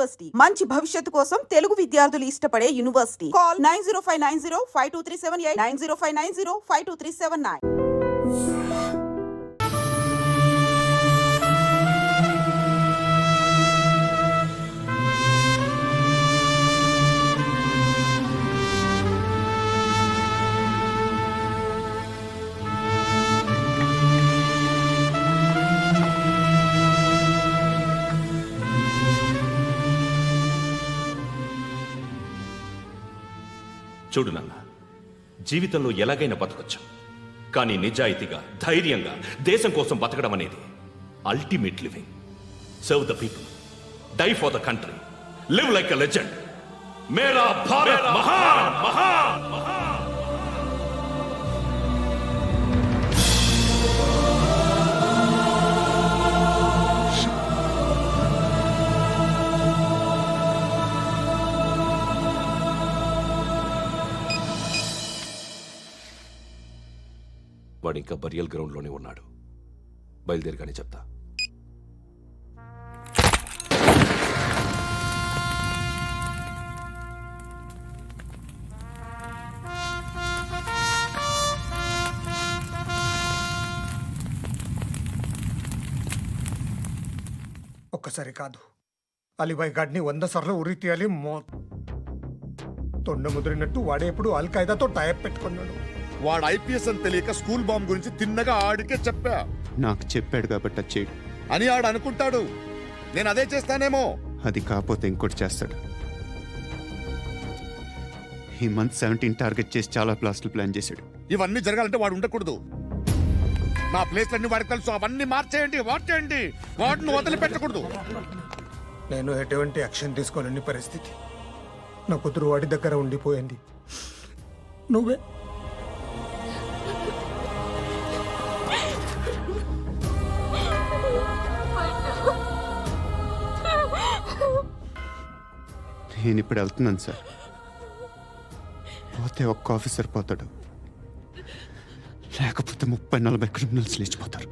University మంచి భవిష్యత్తు కోసం తెలుగు విద్యార్థులు ఇష్టపడే యూనివర్సిటీ. కాల్ 9059052378 9059052379. చూడు నాన్న, జీవితంలో ఎలాగైనా బతకొచ్చు, కానీ నిజాయితీగా ధైర్యంగా దేశం కోసం బతకడం అనేది ultimate living. Serve the people, die for the country, live like a legend. మేరా భారత్ మహాన్ మహాన్ మహాన్. వాడు ఇంకా బరియల్ గ్రౌండ్లోనే ఉన్నాడు. బయలుదేరగానే చెప్తా. ఒక్కసారి కాదు, అలీబాయ్ గాడిని 100 సార్లు ఉరి తీయాలి. తొండ ముదిరినట్టు వాడేప్పుడు అల్ ఖైదాతో టైప్ పెట్టుకున్నాడు. వాడు ఐపీఎస్ అని తెలియక స్కూల్ బాంబ్ గురించి తిన్నగా ఆడికే చెప్పా. నాకు చెప్పాడు కాబట్టి అది చేయడు అని ఆడు అనుకుంటాడు. నేను అదే చేస్తానేమో. అది కాకపోతే ఇంకోటి చేస్తాడు. ఈ మంత్ 17 టార్గెట్ చేసి చాలా ప్లాస్టులు ప్లాన్ చేశాడు. ఇవన్నీ జరగాలంటే వాడు ఉండకూడదు. నా ప్లేస్లన్నీ వాడికి తెలుసు. అవన్నీ మార్చేయండి, వార్చేయండి. వాటిని వదిలిపెట్టకూడదు. నేను ఎటువంటి యాక్షన్ తీసుకోలేని పరిస్థితి. నా కూతురు వాడి దగ్గర ఉండిపోయింది. నువ్వే నేను ఇప్పుడు వెళ్తున్నాను సార్. పోతే ఒక్క ఆఫీసర్ పోతాడు, లేకపోతే 30-40 క్రిమినల్స్ లేచిపోతారు.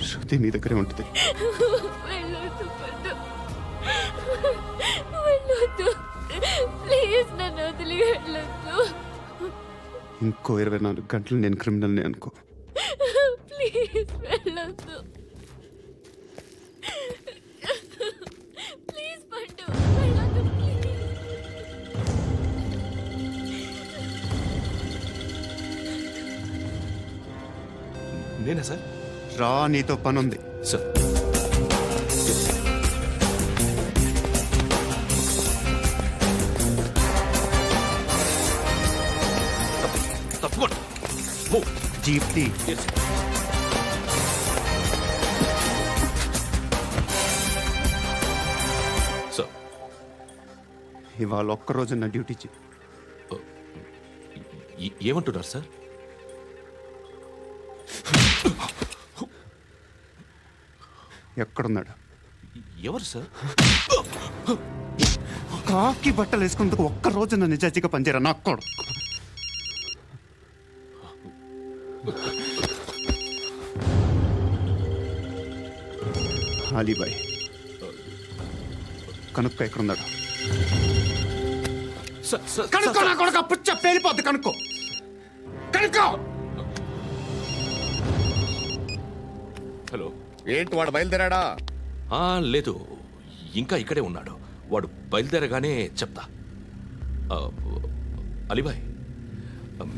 శృతి మీ దగ్గరే ఉంటుంది. ఇంకో 24 గంటలు నేను క్రిమినల్ని అనుకో. ప్లీజ్ వెళ్ళొద్దు. ప్లీజ్ పండు, వెళ్ళొద్దు ప్లీజ్. నేనా సార్? రా, నీతో పని ఉంది సార్. తప్పకుండా జీప్తి. సార్, ఇవాళ ఒక్కరోజు నా డ్యూటీ ఏమంటున్నారు సార్? ఎక్కడున్నాడు? ఎవరు సార్? కాకి బట్టలు వేసుకున్నందుకు ఒక్కరోజు నా నిజాయితీగా పనిచేయరా నాకు కూడా. అలీబాయ్ కనుక్కో, ఎక్కడున్నాడు? కనుక్కో, నా కొడుకు పుచ్చ పేలిపోద్ది. కనుక్కో కనుక్కో. హలో, ఏంటి వాడు బయలుదేరాడా? లేదు, ఇంకా ఇక్కడే ఉన్నాడు. వాడు బయలుదేరగానే చెప్తా. అలీబాయ్,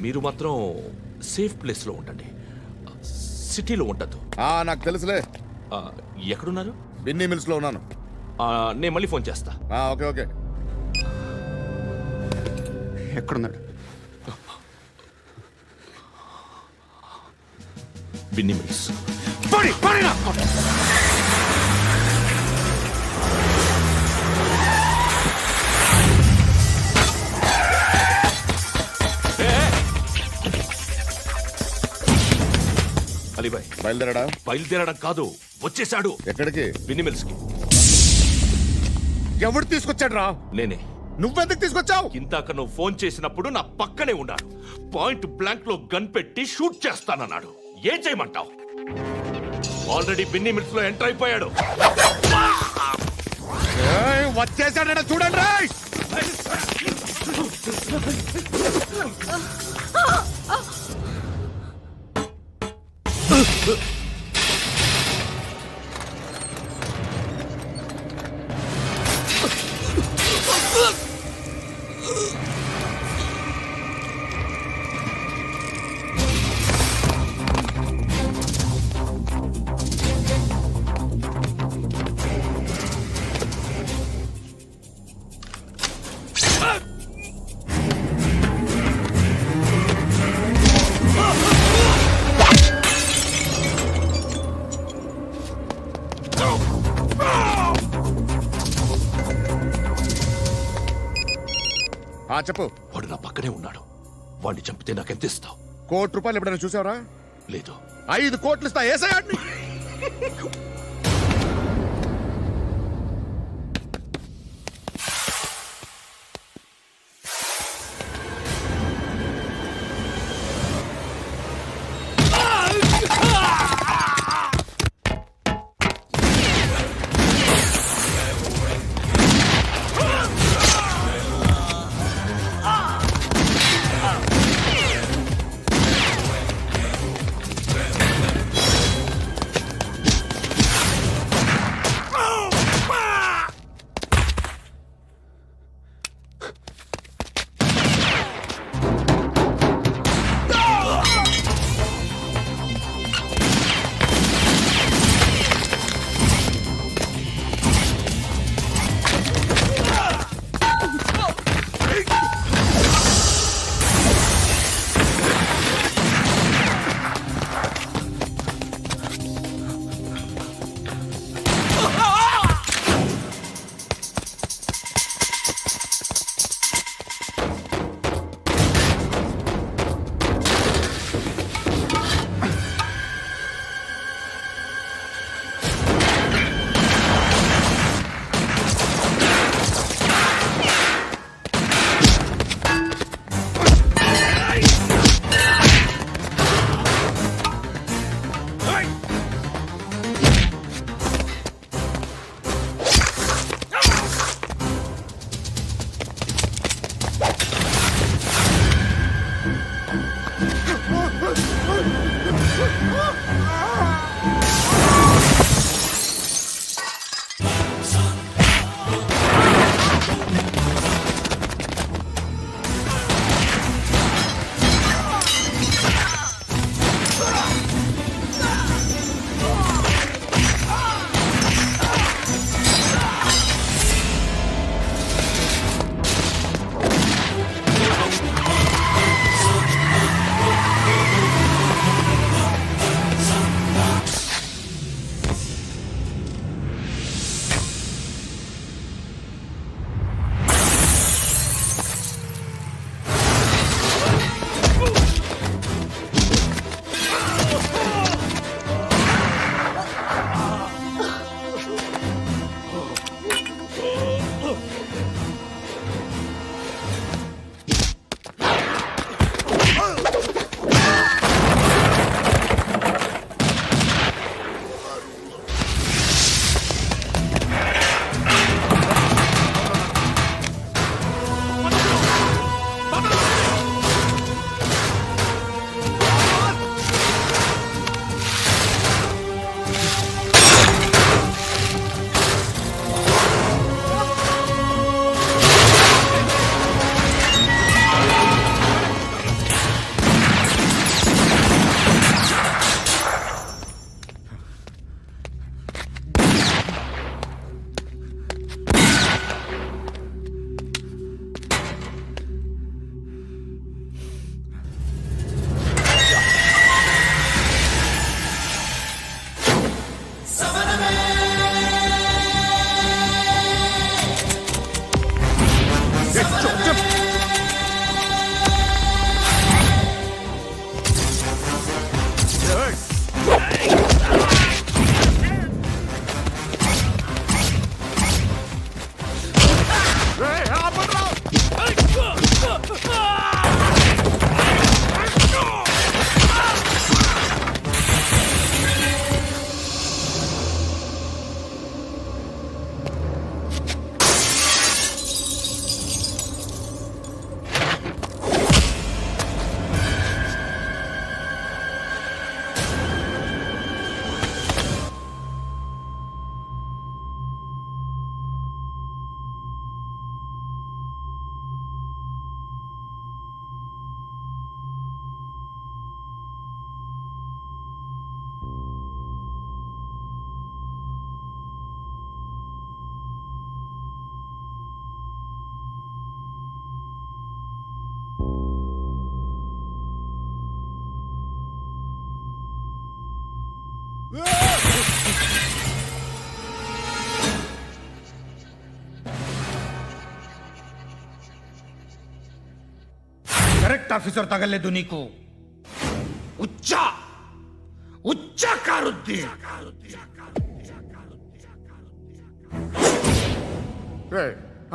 మీరు మాత్రం సేఫ్ ప్లేస్లో ఉండండి, సిటీలో ఉండద్దు. నాకు తెలుసులే. ఎక్కడున్నారు? బిన్నీ మిల్స్ లో ఉన్నాను. నేను మళ్ళీ ఫోన్ చేస్తా. Okay okay. ఎక్కడున్నాడు? బిన్నీ మిల్స్. అలీబాయ్ బయలుదేరాడా? బయలుదేరడం కాదు, వచ్చేశాడు. ఎక్కడికి? బిన్నీ మిల్స్ కి. ఎవడు తీసుకొచ్చాడు రా? నేనే. నువ్వెందుకు తీసుకొచ్చావు? ఇందాక నువ్వు ఫోన్ చేసినప్పుడు నా పక్కనే ఉన్నాడు. పాయింట్ బ్లాంక్ లో గన్ పెట్టి షూట్ చేస్తానన్నాడు. ఏం చేయమంటావు? ఆల్రెడీ బిన్ని మినిట్స్ లో ఎంటర్ అయిపోయాడు. వచ్చేసాడ చూడండి రాయ్. చెప్పు. వాడు నా పక్కనే ఉన్నాడు. వాడిని చంపితే నాకెంత ఇస్తావు? ₹1,00,00,000 ఎప్పుడైనా చూసావరా? లేదు. 5 కోట్లు ఇస్తా. ఏసయాడిని. కరెక్ట్ ఆఫీసర్ తగలేదు నీకు. ఉచ్చా ఉచ్చా కారుద్ది.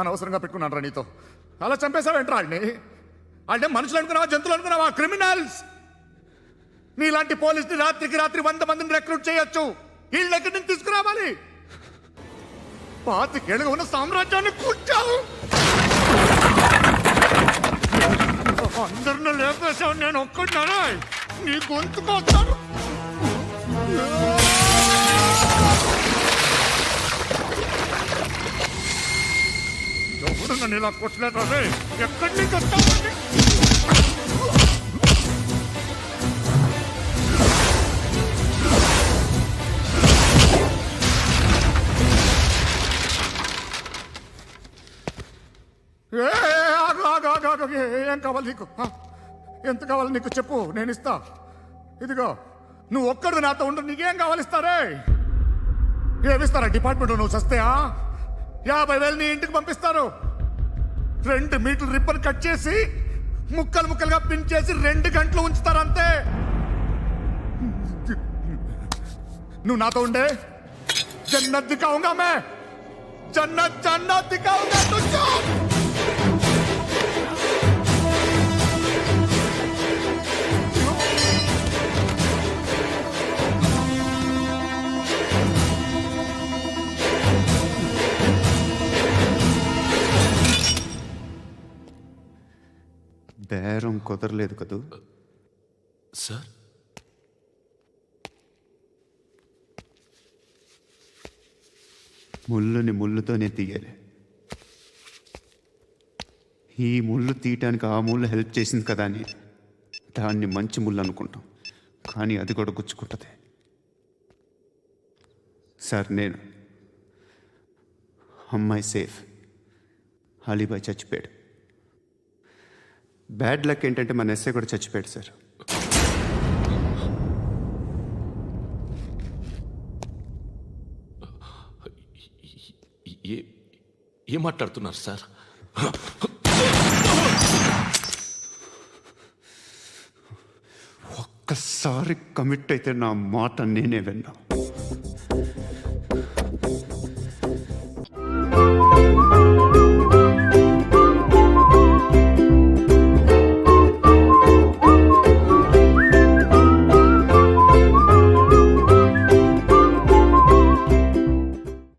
అనవసరంగా పెట్టుకున్నాను రా నీతో. అలా చంపేశావేంట్రా వాళ్ళని? వాళ్ళే మనుషులు అనుకున్నావా, జంతువులు అనుకున్నావా? క్రిమినల్స్. నీలాంటి పోలీసుని రాత్రికి రాత్రి 100 మందిని రిక్రూట్ చేయొచ్చు. వీళ్ళ దగ్గర నుంచి తీసుకురావాలి. 25 ఏళ్ళుగా ఉన్న సామ్రాజ్యాన్ని కూర్చావు. అందరిని లేపేశావు, నేను ఒక్కడినారా? నీ గొంతుకొస్తాను. ఎవరు నన్ను ఇలా కొట్టలేదా? ఎక్కడి నుంచి వస్తావు? ఏం కావాలి నీకు? ఎంత కావాలి నీకు చెప్పు, నేను ఇస్తా. ఇదిగో నువ్వు ఒక్కడు నాతో ఉండు. నీకేం కావాలి ఇస్తారే? ఏమిస్తారా డిపార్ట్మెంట్? నువ్వు చస్తేయా 50,000 నీ ఇంటికి పంపిస్తారు. 2 మీటర్లు రిబ్బన్ కట్ చేసి ముక్కలు ముక్కలుగా పిన్ చేసి 2 గంటలు ఉంచుతారు అంతే. నువ్వు నాతో ఉండే జన్నత్ దిఖాऊंगा मैं, జన్నత్ జన్నత్ దిఖాऊंगा तुझको. బేరం కుదరలేదు కదూ. సార్, ముళ్ళుని ముళ్ళుతోనే తీయాలి. ఈ ముళ్ళు తీయటానికి ఆ ముళ్ళు హెల్ప్ చేసింది కదా అని దాన్ని మంచి ముళ్ళు అనుకుంటాం, కానీ అది కూడా గుచ్చుకుంటుంది. సార్, నేను అమ్మాయి సేఫ్, అలీబాయ్ చచ్చిపోయాడు. బ్యాడ్ లక్ ఏంటంటే మన ఎస్ఐ కూడా చచ్చిపోయాడు సార్. ఏం మాట్లాడుతున్నారు సార్? ఒక్కసారి కమిట్ అయితే నా మాట నేనే విన్నా.